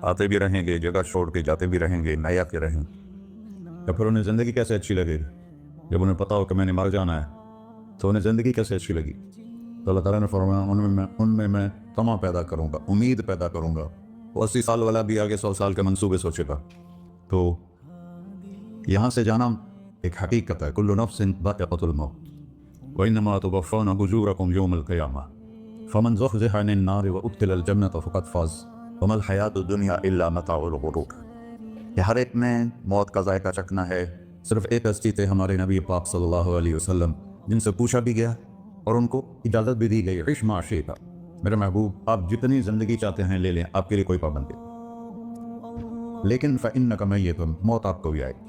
آتے بھی رہیں گے، جگہ چھوڑ کے جاتے بھی رہیں گے، نہ آتے رہیں یا پھر انہیں زندگی کیسے اچھی لگے گی؟ جب انہیں پتا ہو کہ میں نے مر جانا ہے تو انہیں زندگی کیسے اچھی لگی؟ تو اللہ تعالیٰ نے فرمایا ان میں میں طمع پیدا کروں گا، امید پیدا کروں گا۔ وہ 80 سال والا بھی آگے 100 سال کے منصوبے سوچے گا۔ تو یہاں سے جانا ایک حقیقت ہے، کل نفس ذائقۃ الموت وانما توفون اجورکم یوم القیامہ فمن زحزح عن النار وادخل الجنۃ فقد فاز وما الحیاۃ الدنیا الا متاع الغرور۔ کہ ہر ایک نے موت کا ذائقہ چکھنا ہے۔ صرف ایک ہستی تھے ہمارے نبی پاک صلی اللہ علیہ وسلم، جن سے پوچھا بھی گیا اور ان کو اجازت بھی دی گئی، عش ما شئت، میرے محبوب آپ جتنی زندگی چاہتے ہیں لے لیں، آپ کے لیے کوئی پابندی، لیکن فإنک میت، موت آپ کو بھی آئے گی۔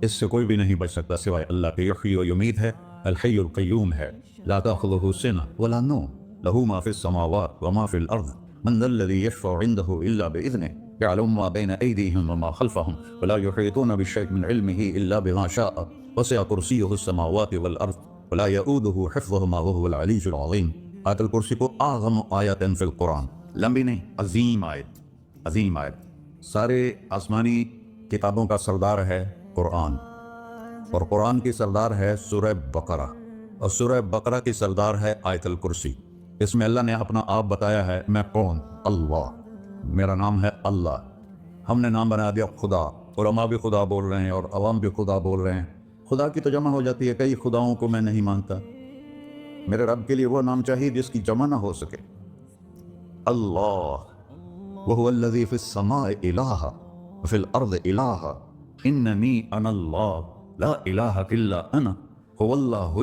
اس سے کوئی بھی نہیں بچ سکتا سوائے اللہ کے۔ یحیی و یمیت ہے، الحی القیوم ہے، لا تأخذہ سنہ ولا نوم، لہ ما فی السماوات وما فی الارض، من ذا الذی یشفع عنده الا بإذنہ، يعلم ما بين أيديهم وما خلفهم ولا يحيطون بشيء من علمه إلا بما شاء وسع كرسيه السماوات والأرض ولا يؤوده حفظهما وهو العلي العظيم۔ آیت الکرسی کو اعظم آیت فی القرآن، لمبی نہیں، عظیم آیت، عظیم آیت۔ سارے آسمانی کتابوں کا سردار ہے قرآن، اور قرآن کی سردار ہے سورہ بقرہ، اور سورہ بقرہ کی سردار ہے آیت الکرسی۔ اس میں اللہ نے اپنا آپ بتایا ہے، میں کون؟ اللہ، میرا نام ہے اللہ۔ ہم نے نام بنا دیا خدا، علماء بھی خدا بول رہے ہیں اور عوام بھی خدا بول رہے ہیں۔ خدا کی تو جمع ہو جاتی ہے، کئی خداؤں کو میں نہیں مانتا۔ میرے رب کے لیے وہ نام چاہیے جس کی جمع نہ ہو سکے۔ اللہ، وہو الذی فی السماء الہ وفی الارض الہ، اننی انا اللہ لا الہ الا انا، هو اللہ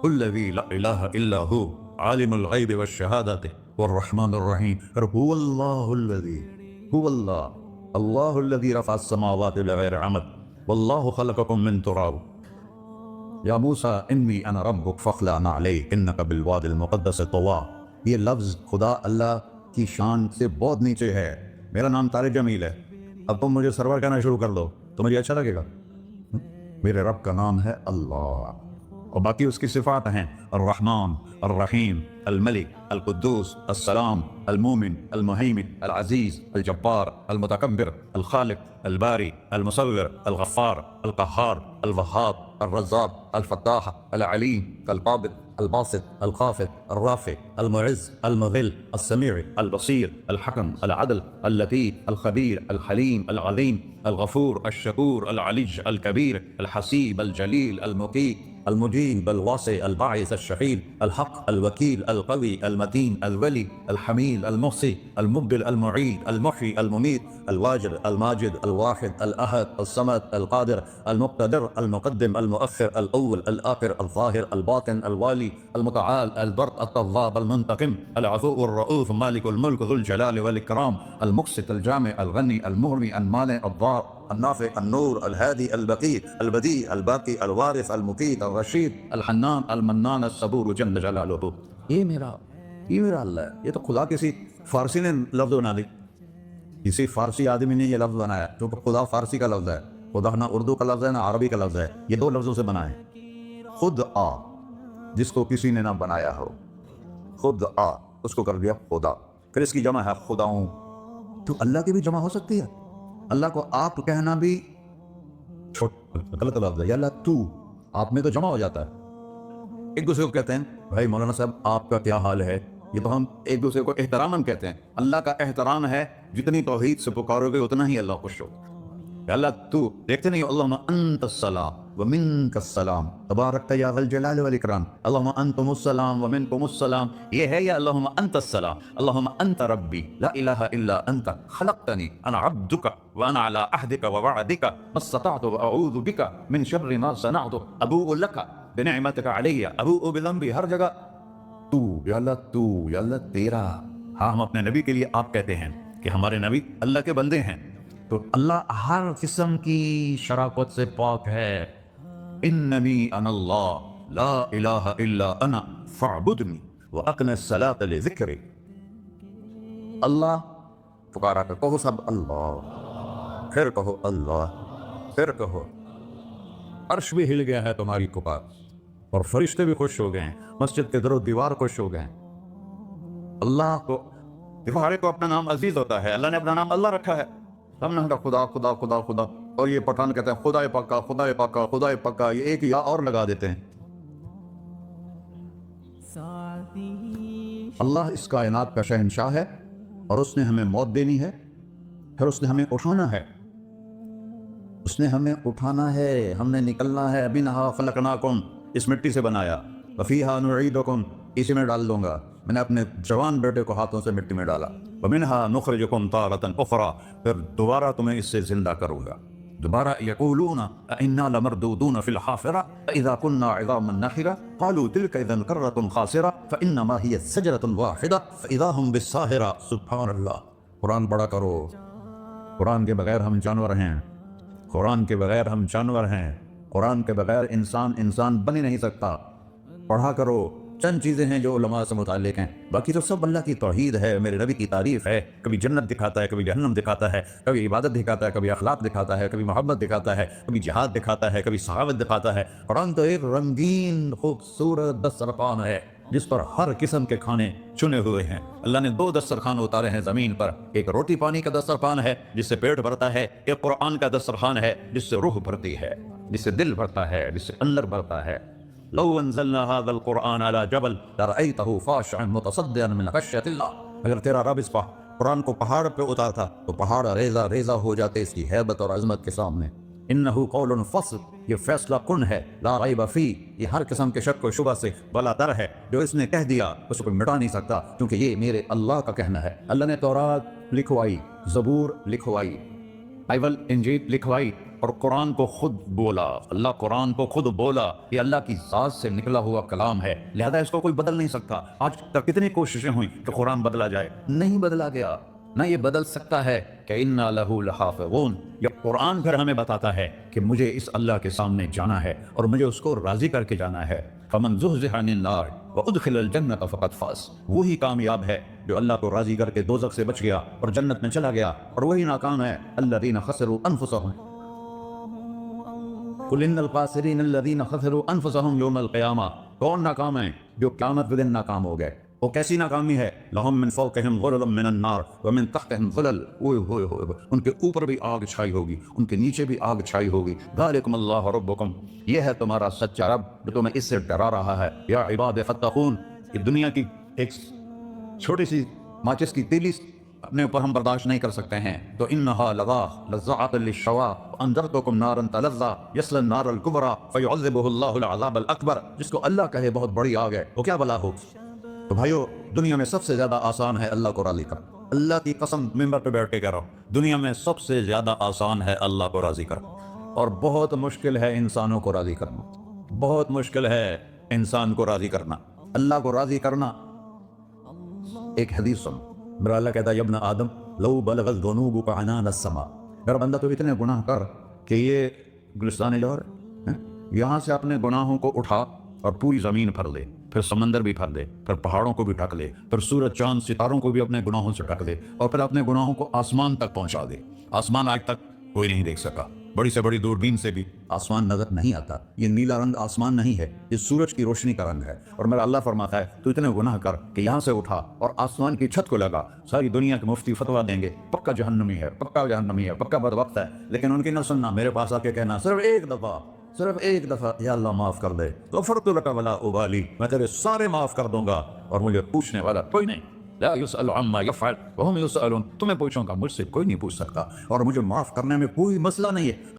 الذی لا الہ الا هو، عالم الغیب والشہادۃ والرحمن الرحیم۔ هو اللہ الذی، هو اللہ الذی رفع السماوات بغیر عمد واللہ خلقکم من تراب، یا موسیٰ انی انا ربک فاخلع نعلیک انک بالوادی المقدس طویٰ۔ یہ لفظ خدا اللہ کی شان سے بہت نیچے ہے۔ میرا نام طارق جمیل ہے، اب تم مجھے سرور کہنا شروع کر دو تو مجھے اچھا لگے گا؟ میرے رب کا نام ہے اللہ، اور باقی اس کی صفات ہیں الرحمن، الرحیم، الملک، القدوس، السلام، المومن، المہیمن، العزیز، الجبار، المتکبر، الخالق، الباری، المصور، الغفار، القہار، الوہاب، الرزاق، الفتاح، العلیم، القابض، الباسط، الخافض، الرافع، المعز، المذل، السمیع، البصیر، الحکم، العدل، اللطیف، الخبیر، الحلیم، العظیم، الغفور، الشکور، العلی، الکبیر، الحسیب، الجلیل، المقیت، المجیب، الواسع، الباعث، الشہید، الحق، الوکیل، القوی، المتین، الولی، الحمیل، المحصی، المبدل، المعید، المحیی، الممیت، الواجد، الماجد، الواحد، الاحد، الصمد، القادر، المقتدر، المقدم، المؤخر، الاول، الاخر، الظاہر، الباطن، الوالی، المتعال، البر، التواب، المنتقم، العفو، الرؤوف، مالک الملک، ذو الجلال والاکرام، المقسط، الجامع، الغنی، المغنی، المانع، الضار، النافع، النور، الهادي، البقي، البديع، الباقي، الوارث، المقيت، الرشید، الحنان، المنان، الصبور جل جلالہ۔ یہ میرا اللہ ہے۔ یہ تو خدا کسی فارسی نے لفظ بنا دی، کسی فارسی آدمی نے یہ لفظ بنایا، کیونکہ خدا فارسی کا لفظ ہے، خدا نہ اردو کا لفظ ہے نہ عربی کا لفظ ہے، یہ دو لفظوں سے بنا ہے۔ خود آ، جس کو کسی نے نہ بنایا ہو، خود آ، اس کو کر دیا خدا۔ پھر اس کی جمع ہے خداؤں، تو اللہ کی بھی جمع ہو سکتی ہے۔ اللہ کو آپ کہنا بھی غلط لفظ ہے، یا اللہ تو، آپ میں تو جمع ہو جاتا ہے۔ ایک دوسرے کو کہتے ہیں بھائی مولانا صاحب آپ کا کیا حال ہے، یہ تو ہم ایک دوسرے کو احتراماً کہتے ہیں۔ اللہ کا احترام ہے جتنی توحید سے پکارو گے اتنا ہی اللہ خوش ہوگا۔ کہ اللہ تو، دیکھتے نہیں اللہم انت السلام ومنک السلام تبارکت یا ذا الجلال والاکرام، اللہم انتم السلام ومنکم السلام، یہ ہے یا اللہم انت السلام، اللہم انت ربی لا الہ الا انت خلقتنی انا عبدک وانا علی عہدک ووعدک ما استطعت واعوذ بک من شر ما صنعت ابوء لک بنعمتک علی ابوء بذنبی۔ ہر جگہ تو، یا اللہ تیرا۔ ہاں، ہم اپنے نبی کے لیے آپ کہتے ہیں کہ ہمارے نبی اللہ کے بندے ہیں، تو اللہ ہر قسم کی شراکت سے پاک ہے۔ اننی انا اللہ لا الہ الا انا فاعبدنی واقم الصلاۃ لذکری۔ اللہ پکارا کر کہو سب اللہ، پھر کہو اللہ، پھر کہو۔ عرش بھی ہل گیا ہے تمہاری پکار، اور فرشتے بھی خوش ہو گئے ہیں، مسجد کے در و دیوار خوش ہو گئے ہیں۔ اللہ کو دیکھو ہر ایک کو اپنا نام عزیز ہوتا ہے، اللہ نے اپنا نام اللہ رکھا ہے، ہم نے کہا خدا خدا خدا خدا، اور یہ پٹھان کہتے ہیں خدا پکا خدا پکا خدا پکا، یہ ایک یا اور لگا دیتے ہیں۔ اللہ اس کائنات کا شہنشاہ ہے، اور اس نے ہمیں موت دینی ہے، پھر اس نے ہمیں اٹھانا ہے، اس نے ہمیں اٹھانا ہے، ہم نے نکلنا ہے۔ منہا خلقناکم، اس مٹی سے بنایا، وفیہا نعیدکم، اسی میں ڈال دوں گا۔ میں نے اپنے جوان بیٹے کو ہاتھوں سے مٹی میں ڈالا، ومنہا نخرجکم تارۃ اخری، پھر دوبارہ تمہیں اس سے زندہ کروں گا دوبارہ۔ یقولون انا لمردودون فی الحافرہ فاذا کنا عظاما نخرہ قالوا تلک اذا کرۃ خاسرہ فانما ہی شجرۃ واحدہ فاذا ہم بالساہرہ۔ سبحان اللہ، قرآن پڑھا کرو، قرآن کے بغیر ہم جانور ہیں، قرآن کے بغیر ہم جانور ہیں، قرآن کے بغیر انسان بن ہی نہیں سکتا۔ پڑھا کرو، چند چیزیں ہیں جو علماء سے متعلق ہیں، باقی تو سب اللہ کی توحید ہے، میرے نبی کی تعریف ہے۔ کبھی جنت دکھاتا ہے، کبھی جہنم دکھاتا ہے، کبھی عبادت دکھاتا ہے، کبھی اخلاق دکھاتا ہے، کبھی محبت دکھاتا ہے، کبھی جہاد دکھاتا ہے، کبھی سخاوت دکھاتا ہے۔ قرآن تو ایک رنگین خوبصورت دسترخوان ہے جس پر ہر قسم کے کھانے چنے ہوئے ہیں۔ اللہ نے 2 دسترخوان اتارے ہیں زمین پر، ایک روٹی پانی کا دسترخوان ہے جس سے پیٹ بھرتا ہے، ایک قرآن کا دسترخوان ہے جس سے روح بھرتی ہے، جس سے دل بھرتا ہے، جس سے اندر بھرتا ہے۔ لو انزلنا هذا القرآن على جبل لرأيته خاشعا متصدعا من خشية اللہ، اگر تیرا رب اس قرآن کو پہاڑ پہ اتارتا تو پہاڑ ریزہ ریزہ ہو جاتے اس کی ہیبت اور عظمت کے سامنے۔ انہ قول فصل، یہ فیصلہ کن ہے، لا ریب فی، یہ ہر قسم کے شک و شبہ سے بلا در ہے، جو اس نے کہہ دیا اس کو مٹا نہیں سکتا، کیونکہ یہ میرے اللہ کا کہنا ہے۔ اللہ نے تورات لکھوائی، زبور لکھوائی، بائبل انجیل لکھوائی، اور قرآن کو خود بولا۔ اللہ قرآن کو خود بولا، یہ اللہ کی ذات سے نکلا ہوا کلام ہے، لہذا اس کو کوئی بدل نہیں سکتا۔ آج تک کتنی کوششیں ہوئیں کہ قرآن بدلا جائے، نہیں بدلا گیا، نہ یہ بدل سکتا ہے۔ کہ انا لہ لحافظون، یہ قرآن پھر ہمیں بتاتا ہے کہ مجھے اس اللہ کے سامنے جانا ہے اور مجھے اس کو راضی کر کے جانا ہے۔ فمن زحزح عن النار وادخل الجنة فقد فاز، وہی کامیاب ہے جو اللہ کو راضی کر کے دوزخ سے بچ گیا اور جنت میں چلا گیا، اور وہی ناکام ہے الذین خسروا انفسهم۔ قل ان الخاسرین الذین خسروا انفسهم یوم القیامہ، کون ناکام ہیں؟ جو قیامت کے دن ناکام ہو گئے۔ وہ کیسی ناکامی ہے؟ لہم من فوقہم غلل من النار ومن تحتہم غلل، اوئے ہوئے ہوئے، ان کے اوپر بھی آگ چھائی ہوگی، ان کے نیچے بھی آگ چھائی ہوگی۔ ذالکم اللہ ربکم، یہ ہے تمہارا سچا رب جو تمہیں اس سے ڈرا رہا ہے۔ یا عباد فاتقون، یہ دنیا کی ایک چھوٹی سی ماچس کی تیلی اپنے اوپر ہم برداشت نہیں کر سکتے ہیں، تو انہا لظا لذعۃ للشوا انذرتکم نارا تلظی یصلی النار الکبری فیعذبہ اللہ العذاب الاکبر، جس کو اللہ کہے بہت بڑی آگ ہے، وہ کیا بلا ہو۔ تو بھائیو، دنیا میں سب سے زیادہ آسان ہے اللہ کو راضی کرنا۔ اللہ کی قسم ممبر پہ بیٹھ کے کہہ رہا ہوں، دنیا میں سب سے زیادہ آسان ہے اللہ کو راضی کرنا، اور بہت مشکل ہے انسانوں کو راضی کرنا، بہت مشکل ہے انسان کو راضی کرنا۔ اللہ کو راضی کرنا، ایک حدیث سنو، میرا اللہ کہتا ہے یا ابن آدم لو بلغت ذنوبک عنان السماء، میرا بندہ تو اتنے گناہ کر کہ یہ گلستان لاہور ہے، یہاں سے اپنے گناہوں کو اٹھا اور پوری زمین بھر لے، پھر سمندر بھی بھر دے، پھر پہاڑوں کو بھی ڈھک لے، پھر سورج چاند ستاروں کو بھی اپنے گناہوں سے ڈھک دے، اور پھر اپنے گناہوں کو آسمان تک پہنچا دے۔ آسمان آج تک کوئی نہیں دیکھ سکا، بڑی سے بڑی دوربین سے بھی آسمان نظر نہیں آتا۔ یہ نیلا رنگ آسمان نہیں ہے، یہ سورج کی روشنی کا رنگ ہے۔ اور میرا اللہ فرماتا ہے تو اتنے گناہ کر کہ یہاں سے اٹھا اور آسمان کی چھت کو لگا، ساری دنیا کے مفتی فتویٰ دیں گے پکا جہنمی ہے، پکا جہنمی ہے، پکا بدبخت ہے، لیکن ان کی نہ سننا، میرے پاس آ کے کہنا صرف ایک دفعہ یا اللہ معاف کر دے، غفرت لک ولا ابالی، میں تیرے سارے معاف کر دوں گا اور مجھے پوچھنے والا کوئی نہیں۔ لا يسأل عما يفعل وهم يسألون، تمہیں پوچھوں گا، مجھ سے کوئی نہیں پوچھ سکتا، اور مجھے معاف کرنے میں کوئی مسئلہ نہیں ہے۔